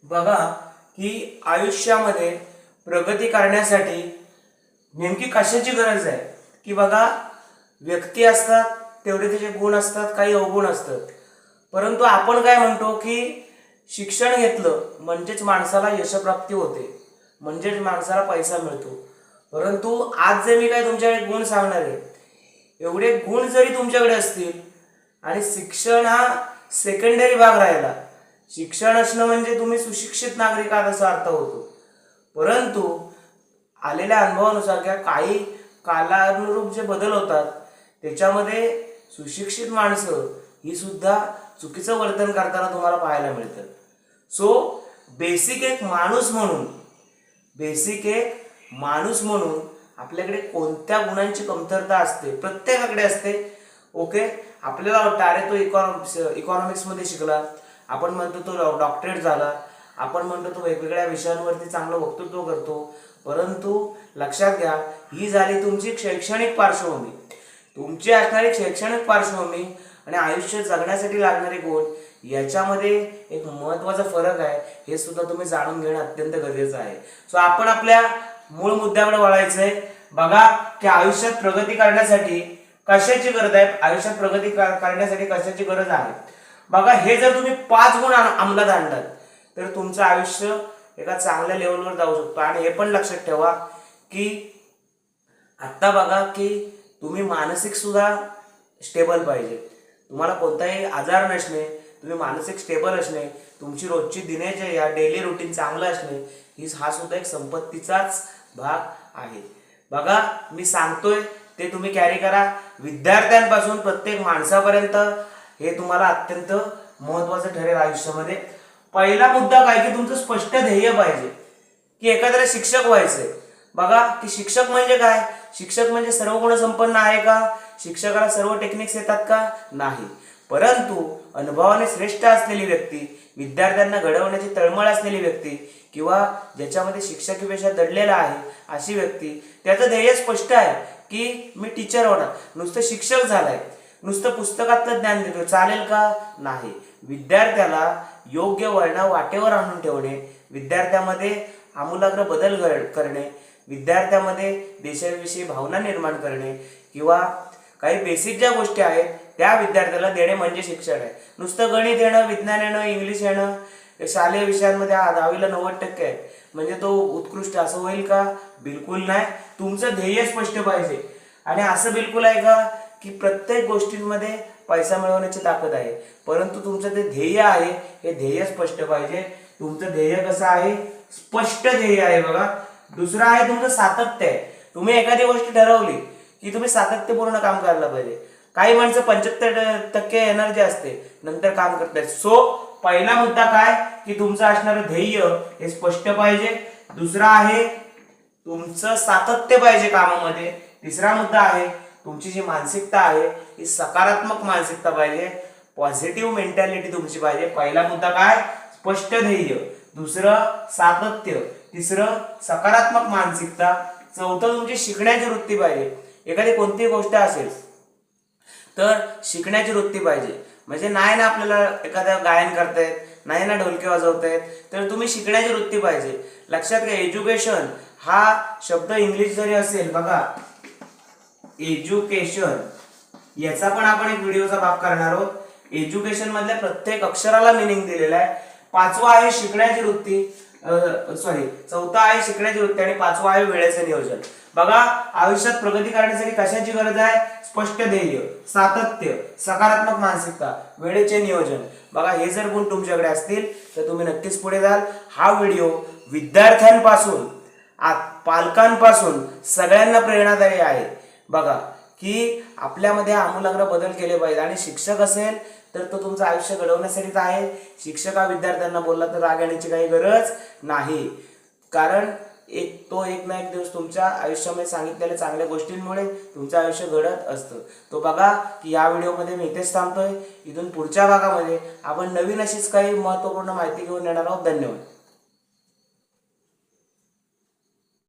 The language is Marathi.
बघा की आयुष्यामध्ये प्रगती करण्यासाठी नेमकी कशाची गरज आहे की बघा, व्यक्ती असतात तेवढे त्याचे गुण असतात, काही अवगुण असतात. परंतु आपण काय म्हणतो की शिक्षण घेतलं म्हणजेच माणसाला यशप्राप्ती होते, म्हणजेच माणसाला पैसा मिळतो. परंतु आज जे मी काय तुमच्याकडे गुण सांगणार आहे, एवढे गुण जरी तुमच्याकडे असतील आणि शिक्षण हा सेकंडरी भाग राहिला, शिक्षण असणं म्हणजे तुम्ही सुशिक्षित नागरिक आहात असा अर्थ होतो. परंतु आलेल्या अनुभवानुसार किंवा काही कालानुरूप जे बदल होतात त्याच्यामध्ये सुशिक्षित माणसं ही सुद्धा चुकीचं वर्तन करताना तुम्हाला पाहायला मिळतात. सो बेसिक एक माणूस म्हणून आपल्याकडे कोणत्या गुणांची कमतरता असते, प्रत्येकाकडे असते. ओके, आपल्याला वाटतं अरे तो इकॉनॉमिक्समध्ये शिकला, आपण म्हणतो तो डॉक्टरेट झाला, आपण म्हणतो तो वेगवेगळ्या विषयांवरती चांगलं वक्तृत्व करतो. परंतु लक्षात घ्या, ही झाली तुमची शैक्षणिक पार्श्वभूमी, तुमची असणारी शैक्षणिक पार्श्वभूमी आणि आयुष्य जगण्यासाठी लागणारे गुण याच्यामध्ये एक महत्त्वाचा फरक आहे. हे सुद्धा तुम्ही जाणून घेणं अत्यंत गरजेचं आहे. सो आपण आपल्या मूळ मुद्द्याकडे वळायचंय. बघा की आयुष्यात प्रगती करण्यासाठी कशाची गरज आहे, करण्यासाठी कशाची गरज आहे. बघा, हे जर तुम्ही 5 गुण अंमलात आणलात तर तुमचं आयुष्य एका चांगल्या लेवलवर जाऊ शकतो. आणि हे पण लक्षात ठेवा की आत्ता बघा की तुम्ही मानसिक सुद्धा स्टेबल पाहिजे. तुम्हाला कोणताही आजार नसणे, तुम्ही मानसिक स्टेबल असणे, तुमची रोजची दिनचर्या डेली रुटीन चांगलं असणे, हा सुद्धा एक संपत्तीचाच भाग आहे. बघा, मी सांगतोय ते तुम्ही कॅरी करा. विद्यार्थ्यांपासून प्रत्येक माणसापर्यंत हे तुम्हाला अत्यंत महत्त्वाचं ठरेल आयुष्यामध्ये. पहिला मुद्दा काय की तुमचं स्पष्ट ध्येय पाहिजे की एखाद्याला शिक्षक व्हायचंय. बघा की शिक्षक म्हणजे काय, शिक्षक म्हणजे सर्व गुण संपन्न आहे का, शिक्षकाला सर्व टेक्निक्स येतात का, नाही. परंतु अनुभवाने श्रेष्ठ असलेली व्यक्ती, विद्यार्थ्यांना घडवण्याची तळमळ असलेली व्यक्ती किंवा ज्याच्यामध्ये शिक्षकीपेक्षा दडलेला आहे अशी व्यक्ती, त्याचं ध्येय स्पष्ट आहे की मी टीचर होणार. नुसतं शिक्षक झालाय, नुसतं पुस्तकातलं ज्ञान देतोय, चालेल का, नाही. विद्यार्थ्याला योग्य वळण वाटेवर आणून ठेवणे, विद्यार्थ्यामध्ये आमूलाग्र बदल करणे, विद्यार्थ्यामध्ये देशाविषयी भावना निर्माण करणे किंवा काही बेसिक ज्या गोष्टी आहेत त्या विद्यार्थ्याला देणे म्हणजे शिक्षण आहे. नुसतं गणित येणं, विज्ञान येणं, इंग्लिश येणं, शालेय विषयांमध्ये 10वीला 90% आहेत म्हणजे तो उत्कृष्ट असं होईल का, बिलकुल नाही. तुमचं ध्येय स्पष्ट पाहिजे. आणि असं बिलकुल आहे का की प्रत्येक गोष्टींमध्ये पैसा मिळवण्याची ताकद आहे, परंतु तुमचं ते ध्येय आहे, हे ध्येय स्पष्ट पाहिजे. तुमचं ध्येय कसं आहे, स्पष्ट ध्येय आहे. बघा, दुसरं आहे तुमचं सातत्य आहे. तुम्ही एखादी गोष्ट ठरवली की तुम्ही सातत्यपूर्ण काम करायला पाहिजे. काही माणसं 75% एनर्जी असते, नंतर काम करतात. सो पहिला मुद्दा काय की तुमचं असणारं ध्येय हे स्पष्ट पाहिजे. दुसरा आहे तुमचं सातत्य पाहिजे कामामध्ये. तिसरा मुद्दा आहे तुमची जी मानसिकता आहे ही सकारात्मक मानसिकता पाहिजे, पॉझिटिव्ह मेंटॅलिटी तुमची पाहिजे. पहिला मुद्दा काय, स्पष्ट ध्येय. दुसरं सातत्य. तिसरं सकारात्मक मानसिकता. चौथं तुमची शिकण्याची वृत्ती पाहिजे. एखादी कोणतीही गोष्ट असेल तर शिकण्याची वृत्ती पाहिजे. म्हणजे नाही ना आपल्याला एखाद्या गायन करतायत, नाही ना ढोलकी वाजवतायत, तर तुम्ही शिकण्याची वृत्ती पाहिजे. लक्षात घ्या, एज्युकेशन हा शब्द इंग्लिश जरी असेल, बघा एज्युकेशन याचा पण आपण एक व्हिडिओचा भाग करणार आहोत. एज्युकेशन मधल्या प्रत्येक अक्षराला मिनिंग दिलेला आहे. पाचवा आहे शिकण्याची वृत्ती, चौथा आहे शिकण्याची वृत्ती आणि पाचवा आहे वेळेचे नियोजन. बघा, आयुष्यात प्रगती करण्यासाठी कशाची गरज आहे, स्पष्ट ध्येय, सातत्य, सकारात्मक मानसिकता, वेळेचे नियोजन. बघा, हे जर गुण तुमच्याकडे असतील तर तुम्ही नक्कीच पुढे जाल. हा व्हिडिओ विद्यार्थ्यांपासून पालकांपासून सगळ्यांना प्रेरणादायी आहे. बघा की आपल्यामध्ये आमूलाग्र बदल केले पाहिजे. आणि शिक्षक असेल तर तो तुमचं आयुष्य घडवण्यासाठीच आहे. शिक्षक हा विद्यार्थ्यांना बोलला तर राग येण्याची काही गरज नाही, कारण एक ना एक दिवस तुमच्या आयुष्यामध्ये सांगितलेल्या चांगल्या गोष्टींमुळे तुमचं आयुष्य घडत असतं. तो बघा की या व्हिडिओमध्ये मी इथेच थांबतोय. इथून पुढच्या भागामध्ये आपण नवीन अशीच काही महत्त्वपूर्ण माहिती घेऊन येणार आहोत. धन्यवाद.